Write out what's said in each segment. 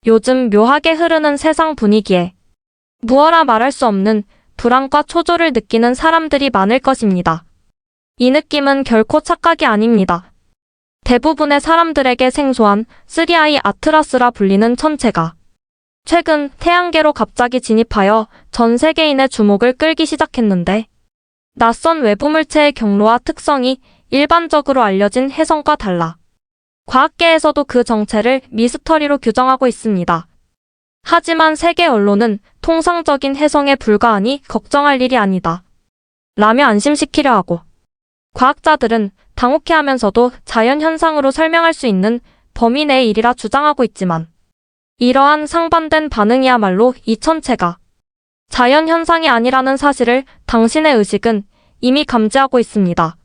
요즘 묘하게 흐르는 세상 분위기에 무어라 말할 수 없는 불안과 초조를 느끼는 사람들이 많을 것입니다. 이 느낌은 결코 착각이 아닙니다. 대부분의 사람들에게 생소한 3I 아트라스라 불리는 천체가 최근 태양계로 갑자기 진입하여 전 세계인의 주목을 끌기 시작했는데, 낯선 외부 물체의 경로와 특성이 일반적으로 알려진 해성과 달라 과학계에서도 그 정체를 미스터리로 규정하고 있습니다. 하지만 세계 언론은 통상적인 해성에 불과하니 걱정할 일이 아니다 라며 안심시키려 하고, 과학자들은 당혹해하면서도 자연현상으로 설명할 수 있는 범위 내의 일이라 주장하고 있지만, 이러한 상반된 반응이야말로 이 천체가 자연현상이 아니라는 사실을 당신의 의식은 이미 감지하고 있습니다.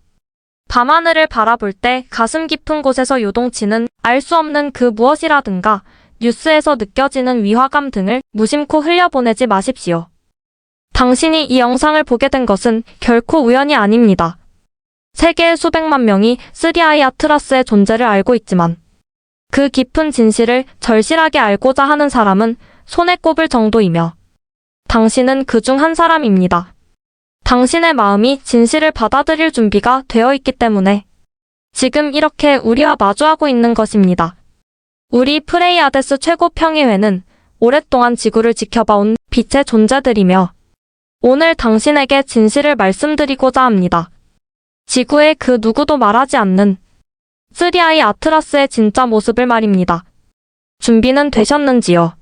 밤하늘을 바라볼 때 가슴 깊은 곳에서 요동치는 알 수 없는 그 무엇이라든가 뉴스에서 느껴지는 위화감 등을 무심코 흘려보내지 마십시오. 당신이 이 영상을 보게 된 것은 결코 우연이 아닙니다. 세계의 수백만 명이 3I 아트라스의 존재를 알고 있지만, 그 깊은 진실을 절실하게 알고자 하는 사람은 손에 꼽을 정도이며, 당신은 그 중 한 사람입니다. 당신의 마음이 진실을 받아들일 준비가 되어 있기 때문에 지금 이렇게 우리와 마주하고 있는 것입니다. 우리 프레이아데스 최고평의회는 오랫동안 지구를 지켜봐온 빛의 존재들이며, 오늘 당신에게 진실을 말씀드리고자 합니다. 지구의 그 누구도 말하지 않는 3I 아트라스의 진짜 모습을 말입니다. 준비는 되셨는지요?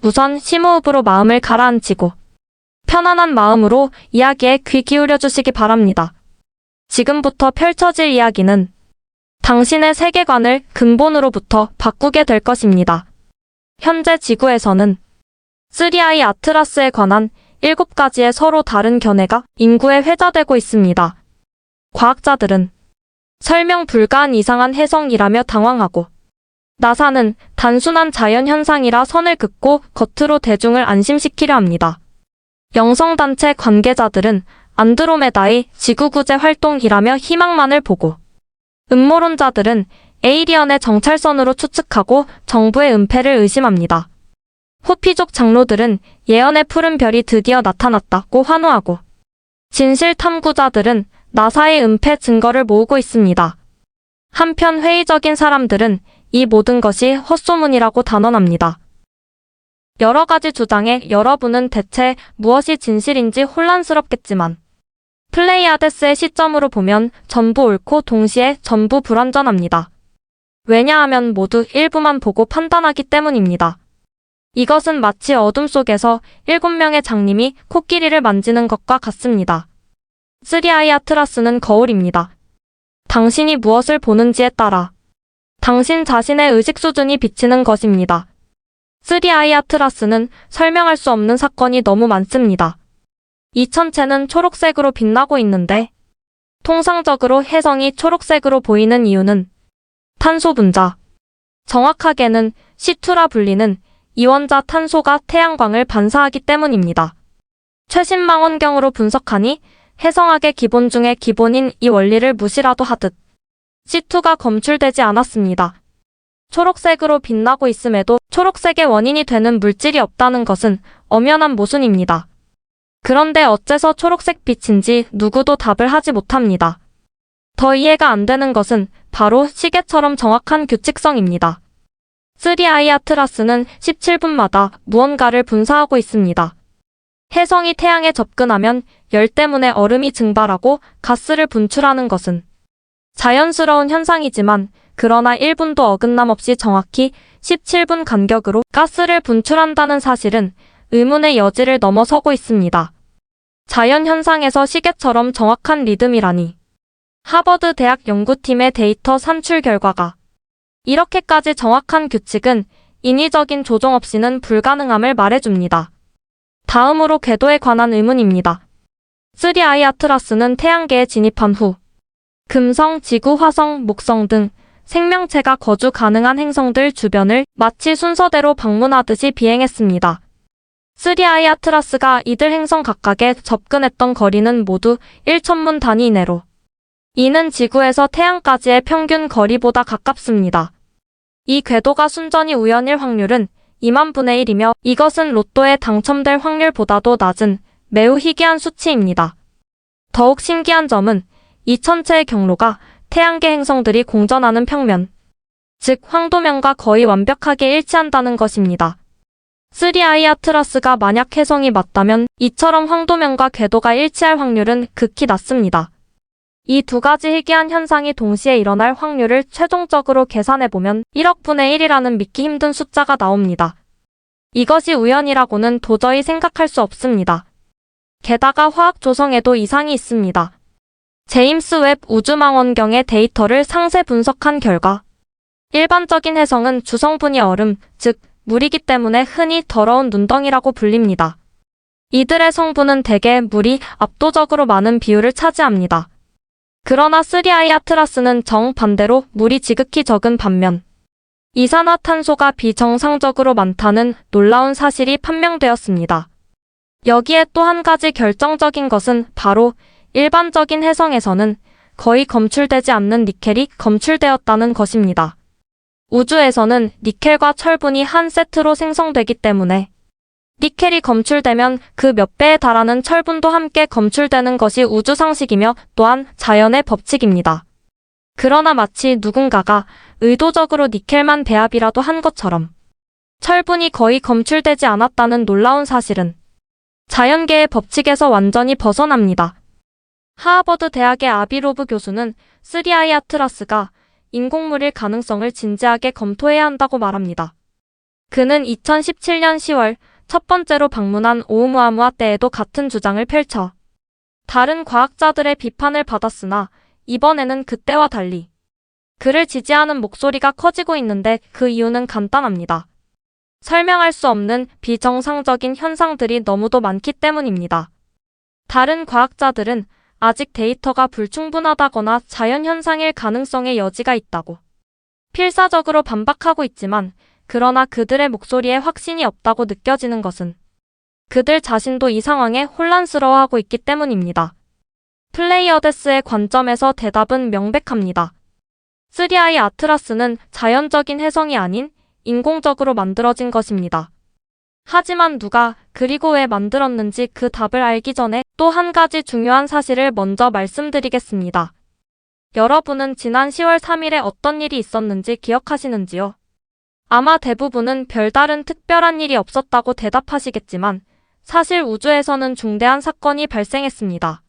우선 심호흡으로 마음을 가라앉히고 편안한 마음으로 이야기에 귀 기울여 주시기 바랍니다. 지금부터 펼쳐질 이야기는 당신의 세계관을 근본으로부터 바꾸게 될 것입니다. 현재 지구에서는 3I 아트라스에 관한 7가지의 서로 다른 견해가 인구에 회자되고 있습니다. 과학자들은 설명 불가한 이상한 해성이라며 당황하고, 나사는 단순한 자연현상이라 선을 긋고 겉으로 대중을 안심시키려 합니다. 영성단체 관계자들은 안드로메다의 지구구제 활동이라며 희망만을 보고, 음모론자들은 에이리언의 정찰선으로 추측하고 정부의 은폐를 의심합니다. 호피족 장로들은 예언의 푸른 별이 드디어 나타났다고 환호하고, 진실 탐구자들은 나사의 은폐 증거를 모으고 있습니다. 한편 회의적인 사람들은 이 모든 것이 헛소문이라고 단언합니다. 여러 가지 주장에 여러분은 대체 무엇이 진실인지 혼란스럽겠지만, 플레이아데스의 시점으로 보면 전부 옳고 동시에 전부 불완전합니다. 왜냐하면 모두 일부만 보고 판단하기 때문입니다. 이것은 마치 어둠 속에서 7명의 장님이 코끼리를 만지는 것과 같습니다. 3I 아트라스는 거울입니다. 당신이 무엇을 보는지에 따라 당신 자신의 의식 수준이 비치는 것입니다. 3I 아트라스는 설명할 수 없는 사건이 너무 많습니다. 이 천체는 초록색으로 빛나고 있는데, 통상적으로 해성이 초록색으로 보이는 이유는 탄소 분자, 정확하게는 C2라 불리는 이원자 탄소가 태양광을 반사하기 때문입니다. 최신 망원경으로 분석하니 해성학의 기본 중의 기본인 이 원리를 무시라도 하듯 C2가 검출되지 않았습니다. 초록색으로 빛나고 있음에도 초록색의 원인이 되는 물질이 없다는 것은 엄연한 모순입니다. 그런데 어째서 초록색 빛인지 누구도 답을 하지 못합니다. 더 이해가 안 되는 것은 바로 시계처럼 정확한 규칙성입니다. 3I 아트라스는 17분마다 무언가를 분사하고 있습니다. 해성이 태양에 접근하면 열 때문에 얼음이 증발하고 가스를 분출하는 것은 자연스러운 현상이지만, 그러나 1분도 어긋남 없이 정확히 17분 간격으로 가스를 분출한다는 사실은 의문의 여지를 넘어서고 있습니다. 자연현상에서 시계처럼 정확한 리듬이라니. 하버드 대학 연구팀의 데이터 산출 결과가 이렇게까지 정확한 규칙은 인위적인 조정 없이는 불가능함을 말해줍니다. 다음으로 궤도에 관한 의문입니다. 3I 아트라스는 태양계에 진입한 후 금성, 지구, 화성, 목성 등 생명체가 거주 가능한 행성들 주변을 마치 순서대로 방문하듯이 비행했습니다. 3I 아트라스가 이들 행성 각각에 접근했던 거리는 모두 1천문 단위 이내로, 이는 지구에서 태양까지의 평균 거리보다 가깝습니다. 이 궤도가 순전히 우연일 확률은 2만 분의 1이며 이것은 로또에 당첨될 확률보다도 낮은 매우 희귀한 수치입니다. 더욱 신기한 점은 이 천체의 경로가 태양계 행성들이 공전하는 평면, 즉 황도면과 거의 완벽하게 일치한다는 것입니다. 3I 아트라스가 만약 해성이 맞다면 이처럼 황도면과 궤도가 일치할 확률은 극히 낮습니다. 이 두 가지 희귀한 현상이 동시에 일어날 확률을 최종적으로 계산해보면 1억 분의 1이라는 믿기 힘든 숫자가 나옵니다. 이것이 우연이라고는 도저히 생각할 수 없습니다. 게다가 화학 조성에도 이상이 있습니다. 제임스 웹 우주망원경의 데이터를 상세 분석한 결과 일반적인 해성은 주성분이 얼음, 즉 물이기 때문에 흔히 더러운 눈덩이라고 불립니다. 이들의 성분은 대개 물이 압도적으로 많은 비율을 차지합니다. 그러나 3I 아트라스는 정반대로 물이 지극히 적은 반면 이산화탄소가 비정상적으로 많다는 놀라운 사실이 판명되었습니다. 여기에 또 한 가지 결정적인 것은 바로 일반적인 해성에서는 거의 검출되지 않는 니켈이 검출되었다는 것입니다. 우주에서는 니켈과 철분이 한 세트로 생성되기 때문에 니켈이 검출되면 그 몇 배에 달하는 철분도 함께 검출되는 것이 우주상식이며 또한 자연의 법칙입니다. 그러나 마치 누군가가 의도적으로 니켈만 배합이라도 한 것처럼 철분이 거의 검출되지 않았다는 놀라운 사실은 자연계의 법칙에서 완전히 벗어납니다. 하버드 대학의 아비로브 교수는 3I 아트라스가 인공물일 가능성을 진지하게 검토해야 한다고 말합니다. 그는 2017년 10월 첫 번째로 방문한 오umu아무아 때에도 같은 주장을 펼쳐 다른 과학자들의 비판을 받았으나 이번에는 그때와 달리 그를 지지하는 목소리가 커지고 있는데 그 이유는 간단합니다. 설명할 수 없는 비정상적인 현상들이 너무도 많기 때문입니다. 다른 과학자들은 아직 데이터가 불충분하다거나 자연현상일 가능성의 여지가 있다고 필사적으로 반박하고 있지만 그러나 그들의 목소리에 확신이 없다고 느껴지는 것은 그들 자신도 이 상황에 혼란스러워하고 있기 때문입니다. 플레이어데스의 관점에서 대답은 명백합니다. 3I 아트라스는 자연적인 해성이 아닌 인공적으로 만들어진 것입니다. 하지만 누가 그리고 왜 만들었는지 그 답을 알기 전에 또 한 가지 중요한 사실을 먼저 말씀드리겠습니다. 여러분은 지난 10월 3일에 어떤 일이 있었는지 기억하시는지요? 아마 대부분은 별다른 특별한 일이 없었다고 대답하시겠지만 사실 우주에서는 중대한 사건이 발생했습니다.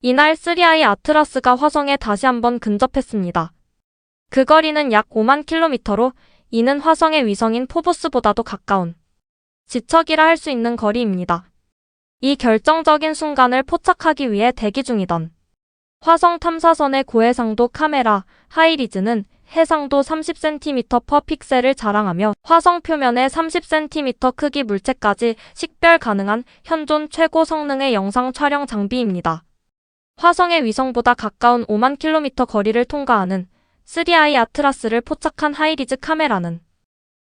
이날 3I 아트라스가 화성에 다시 한번 근접했습니다. 그 거리는 약 5만 킬로미터로 이는 화성의 위성인 포보스보다도 가까운 지척이라 할 수 있는 거리입니다. 이 결정적인 순간을 포착하기 위해 대기 중이던 화성 탐사선의 고해상도 카메라 하이리즈는 해상도 30cm/픽셀을 자랑하며 화성 표면의 30cm 크기 물체까지 식별 가능한 현존 최고 성능의 영상 촬영 장비입니다. 화성의 위성보다 가까운 5만 킬로미터 거리를 통과하는 3I 아트라스를 포착한 하이리즈 카메라는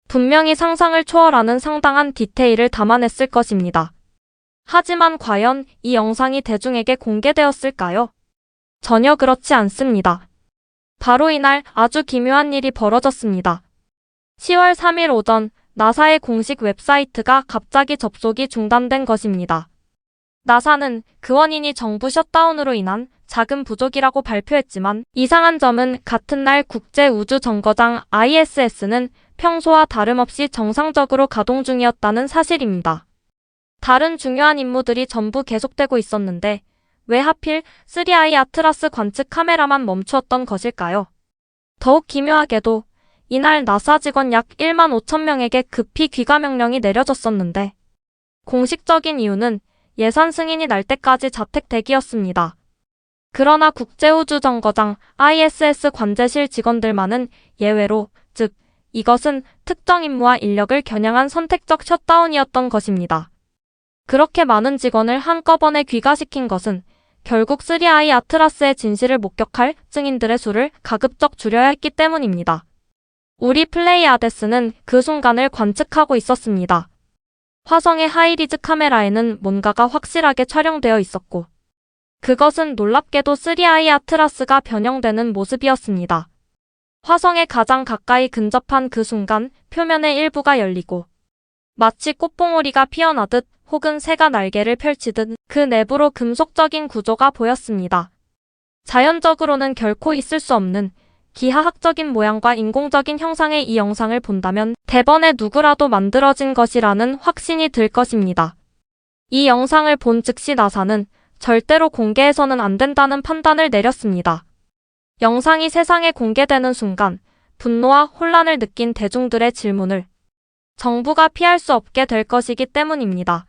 분명히 상상을 초월하는 상당한 디테일을 담아냈을 것입니다. 하지만 과연 이 영상이 대중에게 공개되었을까요? 전혀 그렇지 않습니다. 바로 이날 아주 기묘한 일이 벌어졌습니다. 10월 3일 오전 나사의 공식 웹사이트가 갑자기 접속이 중단된 것입니다. 나사는 그 원인이 정부 셧다운으로 인한 자금 부족이라고 발표했지만 이상한 점은 같은 날 국제우주정거장 ISS는 평소와 다름없이 정상적으로 가동 중이었다는 사실입니다. 다른 중요한 임무들이 전부 계속되고 있었는데 왜 하필 3I 아트라스 관측 카메라만 멈추었던 것일까요? 더욱 기묘하게도 이날 나사 직원 약 1만 5천 명에게 급히 귀가 명령이 내려졌었는데 공식적인 이유는 예산 승인이 날 때까지 자택 대기였습니다. 그러나 국제우주정거장 ISS 관제실 직원들만은 예외로, 즉 이것은 특정 임무와 인력을 겨냥한 선택적 셧다운이었던 것입니다. 그렇게 많은 직원을 한꺼번에 귀가시킨 것은 결국 3I 아트라스의 진실을 목격할 증인들의 수를 가급적 줄여야 했기 때문입니다. 우리 플레이아데스는 그 순간을 관측하고 있었습니다. 화성의 하이리즈 카메라에는 뭔가가 확실하게 촬영되어 있었고 그것은 놀랍게도 3I 아트라스가 변형되는 모습이었습니다. 화성에 가장 가까이 근접한 그 순간 표면의 일부가 열리고 마치 꽃봉오리가 피어나듯 혹은 새가 날개를 펼치듯 그 내부로 금속적인 구조가 보였습니다. 자연적으로는 결코 있을 수 없는 기하학적인 모양과 인공적인 형상의 이 영상을 본다면 대번에 누구라도 만들어진 것이라는 확신이 들 것입니다. 이 영상을 본 즉시 나사는 절대로 공개해서는 안 된다는 판단을 내렸습니다. 영상이 세상에 공개되는 순간 분노와 혼란을 느낀 대중들의 질문을 정부가 피할 수 없게 될 것이기 때문입니다.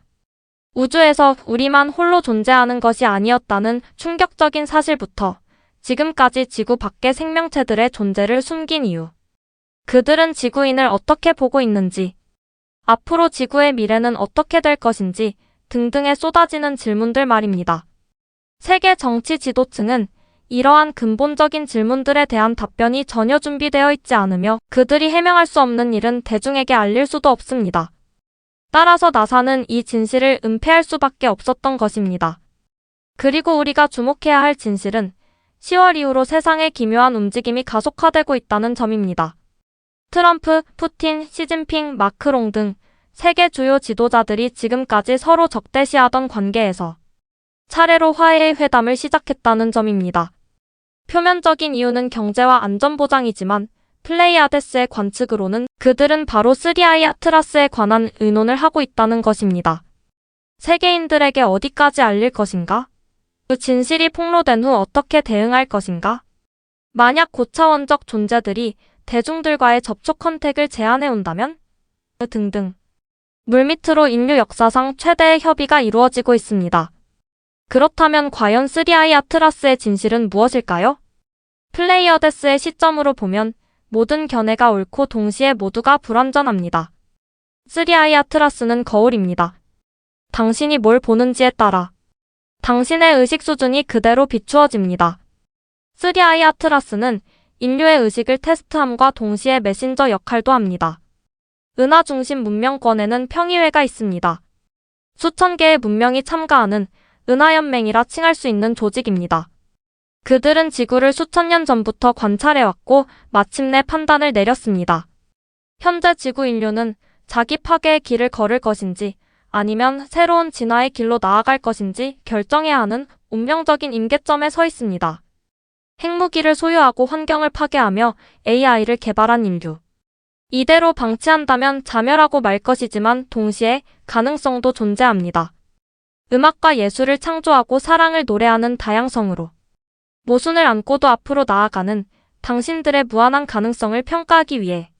우주에서 우리만 홀로 존재하는 것이 아니었다는 충격적인 사실부터 지금까지 지구 밖의 생명체들의 존재를 숨긴 이유, 그들은 지구인을 어떻게 보고 있는지, 앞으로 지구의 미래는 어떻게 될 것인지 등등에 쏟아지는 질문들 말입니다. 세계 정치 지도층은 이러한 근본적인 질문들에 대한 답변이 전혀 준비되어 있지 않으며 그들이 해명할 수 없는 일은 대중에게 알릴 수도 없습니다. 따라서 나사는 이 진실을 은폐할 수밖에 없었던 것입니다. 그리고 우리가 주목해야 할 진실은 10월 이후로 세상의 기묘한 움직임이 가속화되고 있다는 점입니다. 트럼프, 푸틴, 시진핑, 마크롱 등 세계 주요 지도자들이 지금까지 서로 적대시하던 관계에서 차례로 화해의 회담을 시작했다는 점입니다. 표면적인 이유는 경제와 안전 보장이지만 플레이아데스의 관측으로는 그들은 바로 3I 아트라스에 관한 의논을 하고 있다는 것입니다. 세계인들에게 어디까지 알릴 것인가? 그 진실이 폭로된 후 어떻게 대응할 것인가? 만약 고차원적 존재들이 대중들과의 접촉 컨택을 제한해 온다면? 등등. 물밑으로 인류 역사상 최대의 협의가 이루어지고 있습니다. 그렇다면 과연 3I 아트라스의 진실은 무엇일까요? 플레이어데스의 시점으로 보면 모든 견해가 옳고 동시에 모두가 불완전합니다. 3I 아트라스는 거울입니다. 당신이 뭘 보는지에 따라 당신의 의식 수준이 그대로 비추어집니다. 3I 아트라스는 인류의 의식을 테스트함과 동시에 메신저 역할도 합니다. 은하 중심 문명권에는 평의회가 있습니다. 수천 개의 문명이 참가하는 은하연맹이라 칭할 수 있는 조직입니다. 그들은 지구를 수천 년 전부터 관찰해왔고 마침내 판단을 내렸습니다. 현재 지구 인류는 자기 파괴의 길을 걸을 것인지 아니면 새로운 진화의 길로 나아갈 것인지 결정해야 하는 운명적인 임계점에 서 있습니다. 핵무기를 소유하고 환경을 파괴하며 AI를 개발한 인류. 이대로 방치한다면 자멸하고 말 것이지만 동시에 가능성도 존재합니다. 음악과 예술을 창조하고 사랑을 노래하는 다양성으로 모순을 안고도 앞으로 나아가는 당신들의 무한한 가능성을 평가하기 위해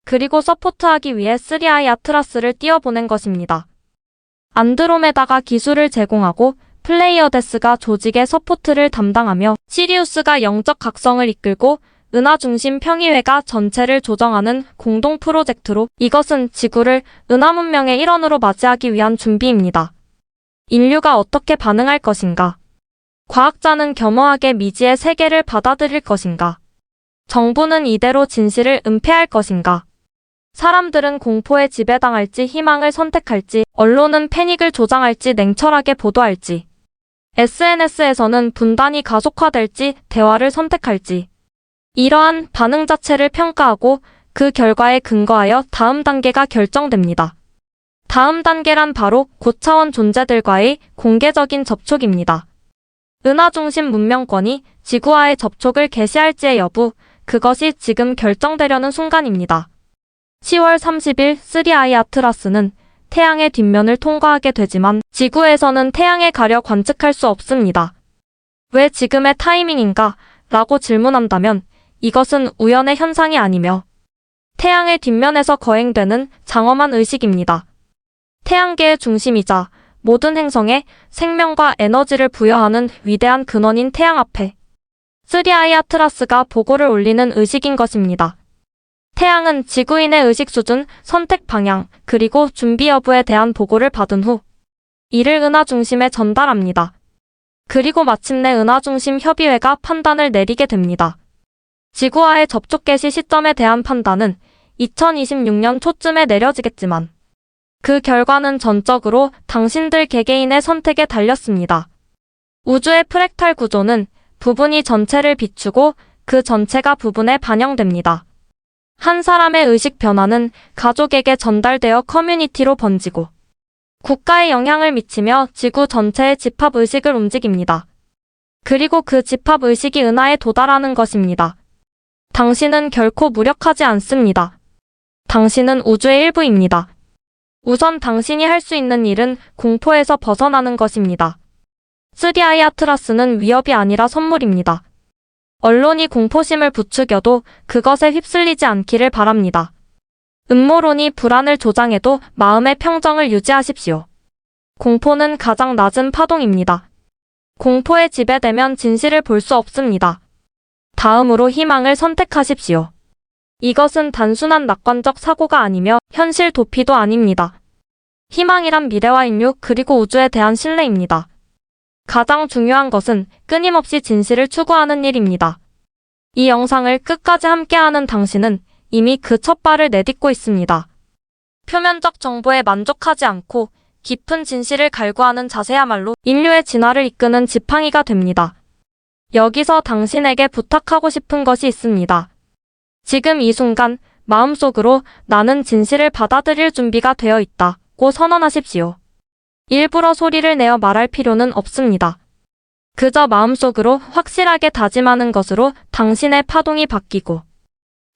그리고 서포트하기 위해 3I 아트라스를 띄워보낸 것입니다. 안드로메다가 기술을 제공하고 플레이어데스가 조직의 서포트를 담당하며 시리우스가 영적 각성을 이끌고 은하 중심 평의회가 전체를 조정하는 공동 프로젝트로 이것은 지구를 은하 문명의 일원으로 맞이하기 위한 준비입니다. 인류가 어떻게 반응할 것인가? 과학자는 겸허하게 미지의 세계를 받아들일 것인가? 정부는 이대로 진실을 은폐할 것인가? 사람들은 공포에 지배당할지 희망을 선택할지, 언론은 패닉을 조장할지 냉철하게 보도할지, SNS에서는 분단이 가속화될지 대화를 선택할지, 이러한 반응 자체를 평가하고 그 결과에 근거하여 다음 단계가 결정됩니다. 다음 단계란 바로 고차원 존재들과의 공개적인 접촉입니다. 은하 중심 문명권이 지구와의 접촉을 개시할지의 여부, 그것이 지금 결정되려는 순간입니다. 10월 30일 3I 아트라스는 태양의 뒷면을 통과하게 되지만 지구에서는 태양에 가려 관측할 수 없습니다. 왜 지금의 타이밍인가? 라고 질문한다면 이것은 우연의 현상이 아니며 태양의 뒷면에서 거행되는 장엄한 의식입니다. 태양계의 중심이자 모든 행성에 생명과 에너지를 부여하는 위대한 근원인 태양 앞에 3I 아트라스가 보고를 올리는 의식인 것입니다. 태양은 지구인의 의식 수준, 선택 방향, 그리고 준비 여부에 대한 보고를 받은 후 이를 은하 중심에 전달합니다. 그리고 마침내 은하 중심 협의회가 판단을 내리게 됩니다. 지구와의 접촉 개시 시점에 대한 판단은 2026년 초쯤에 내려지겠지만 그 결과는 전적으로 당신들 개개인의 선택에 달렸습니다. 우주의 프랙탈 구조는 부분이 전체를 비추고 그 전체가 부분에 반영됩니다. 한 사람의 의식 변화는 가족에게 전달되어 커뮤니티로 번지고 국가에 영향을 미치며 지구 전체의 집합 의식을 움직입니다. 그리고 그 집합 의식이 은하에 도달하는 것입니다. 당신은 결코 무력하지 않습니다. 당신은 우주의 일부입니다. 우선 당신이 할 수 있는 일은 공포에서 벗어나는 것입니다. 3i 아트라스는 위협이 아니라 선물입니다. 언론이 공포심을 부추겨도 그것에 휩쓸리지 않기를 바랍니다. 음모론이 불안을 조장해도 마음의 평정을 유지하십시오. 공포는 가장 낮은 파동입니다. 공포에 지배되면 진실을 볼 수 없습니다. 다음으로 희망을 선택하십시오. 이것은 단순한 낙관적 사고가 아니며 현실 도피도 아닙니다. 희망이란 미래와 인류 그리고 우주에 대한 신뢰입니다. 가장 중요한 것은 끊임없이 진실을 추구하는 일입니다. 이 영상을 끝까지 함께하는 당신은 이미 그 첫 발을 내딛고 있습니다. 표면적 정보에 만족하지 않고 깊은 진실을 갈구하는 자세야말로 인류의 진화를 이끄는 지팡이가 됩니다. 여기서 당신에게 부탁하고 싶은 것이 있습니다. 지금 이 순간 마음속으로 나는 진실을 받아들일 준비가 되어 있다고 선언하십시오. 일부러 소리를 내어 말할 필요는 없습니다. 그저 마음속으로 확실하게 다짐하는 것으로 당신의 파동이 바뀌고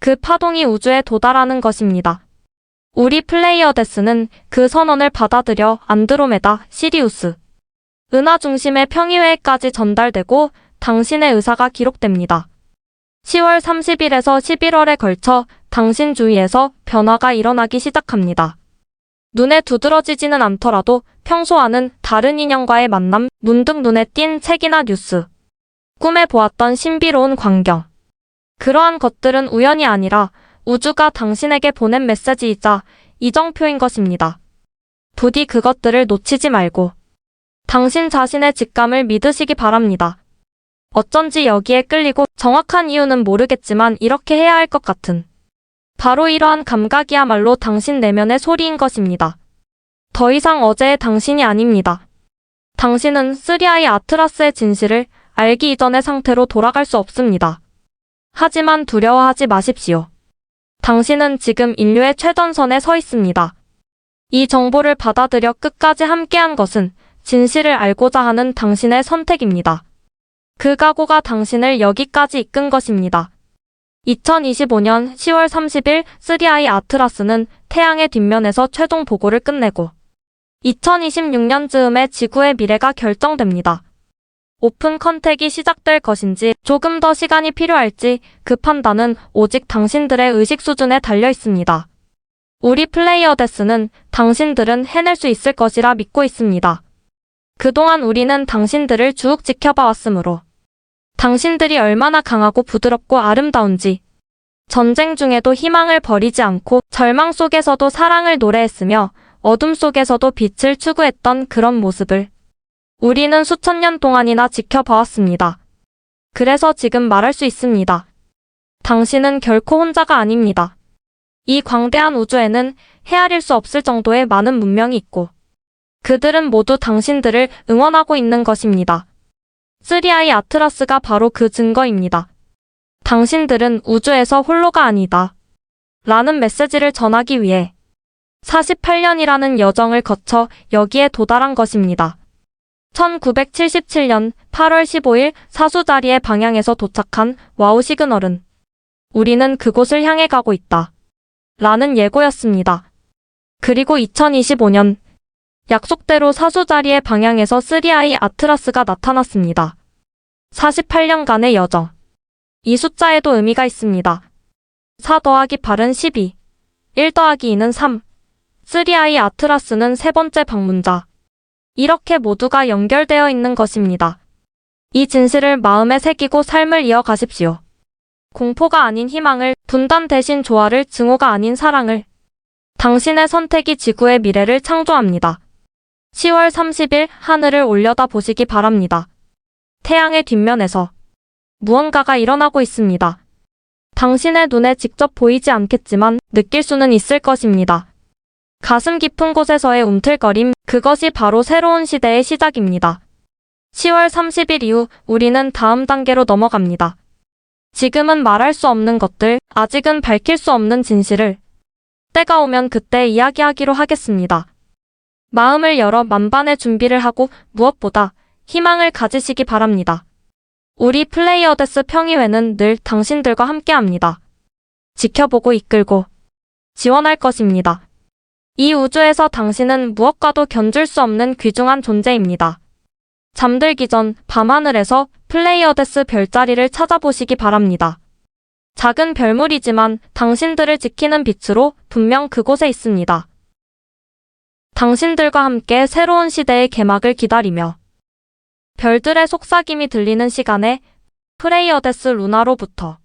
그 파동이 우주에 도달하는 것입니다. 우리 플레이어 데스는 그 선언을 받아들여 안드로메다, 시리우스, 은하 중심의 평의회까지 전달되고 당신의 의사가 기록됩니다. 10월 30일에서 11월에 걸쳐 당신 주위에서 변화가 일어나기 시작합니다. 눈에 두드러지지는 않더라도 평소와는 다른 인연과의 만남, 문득 눈에 띈 책이나 뉴스, 꿈에 보았던 신비로운 광경. 그러한 것들은 우연이 아니라 우주가 당신에게 보낸 메시지이자 이정표인 것입니다. 부디 그것들을 놓치지 말고 당신 자신의 직감을 믿으시기 바랍니다. 어쩐지 여기에 끌리고 정확한 이유는 모르겠지만 이렇게 해야 할 것 같은 바로 이러한 감각이야말로 당신 내면의 소리인 것입니다. 더 이상 어제의 당신이 아닙니다. 당신은 3i 아트라스의 진실을 알기 이전의 상태로 돌아갈 수 없습니다. 하지만 두려워하지 마십시오. 당신은 지금 인류의 최전선에 서 있습니다. 이 정보를 받아들여 끝까지 함께한 것은 진실을 알고자 하는 당신의 선택입니다. 그 각오가 당신을 여기까지 이끈 것입니다. 2025년 10월 30일 3i 아트라스는 태양의 뒷면에서 최종 보고를 끝내고 2026년 즈음에 지구의 미래가 결정됩니다. 오픈 컨택이 시작될 것인지 조금 더 시간이 필요할지 그 판단은 오직 당신들의 의식 수준에 달려 있습니다. 우리 플레이어 데스는 당신들은 해낼 수 있을 것이라 믿고 있습니다. 그동안 우리는 당신들을 쭉 지켜봐왔으므로 당신들이 얼마나 강하고 부드럽고 아름다운지 전쟁 중에도 희망을 버리지 않고 절망 속에서도 사랑을 노래했으며 어둠 속에서도 빛을 추구했던 그런 모습을 우리는 수천 년 동안이나 지켜봐왔습니다. 그래서 지금 말할 수 있습니다. 당신은 결코 혼자가 아닙니다. 이 광대한 우주에는 헤아릴 수 없을 정도의 많은 문명이 있고 그들은 모두 당신들을 응원하고 있는 것입니다. 3i 아트라스가 바로 그 증거입니다. 당신들은 우주에서 홀로가 아니다. 라는 메시지를 전하기 위해 48년이라는 여정을 거쳐 여기에 도달한 것입니다. 1977년 8월 15일 사수자리의 방향에서 도착한 와우 시그널은 우리는 그곳을 향해 가고 있다. 라는 예고였습니다. 그리고 2025년 약속대로 사수자리의 방향에서 3i 아트라스가 나타났습니다. 48년간의 여정. 이 숫자에도 의미가 있습니다. 4 더하기 8은 12, 1 더하기 2는 3. 3i 아트라스는 세 번째 방문자. 이렇게 모두가 연결되어 있는 것입니다. 이 진실을 마음에 새기고 삶을 이어가십시오. 공포가 아닌 희망을, 분단 대신 조화를, 증오가 아닌 사랑을. 당신의 선택이 지구의 미래를 창조합니다. 10월 30일 하늘을 올려다 보시기 바랍니다. 태양의 뒷면에서 무언가가 일어나고 있습니다. 당신의 눈에 직접 보이지 않겠지만 느낄 수는 있을 것입니다. 가슴 깊은 곳에서의 움틀거림, 그것이 바로 새로운 시대의 시작입니다. 10월 30일 이후 우리는 다음 단계로 넘어갑니다. 지금은 말할 수 없는 것들, 아직은 밝힐 수 없는 진실을 때가 오면 그때 이야기하기로 하겠습니다. 마음을 열어 만반의 준비를 하고 무엇보다 희망을 가지시기 바랍니다. 우리 플레이어데스 평의회는 늘 당신들과 함께합니다. 지켜보고 이끌고 지원할 것입니다. 이 우주에서 당신은 무엇과도 견줄 수 없는 귀중한 존재입니다. 잠들기 전 밤하늘에서 플레이어데스 별자리를 찾아보시기 바랍니다. 작은 별물이지만 당신들을 지키는 빛으로 분명 그곳에 있습니다. 당신들과 함께 새로운 시대의 개막을 기다리며 별들의 속삭임이 들리는 시간에 플레이어데스 루나로부터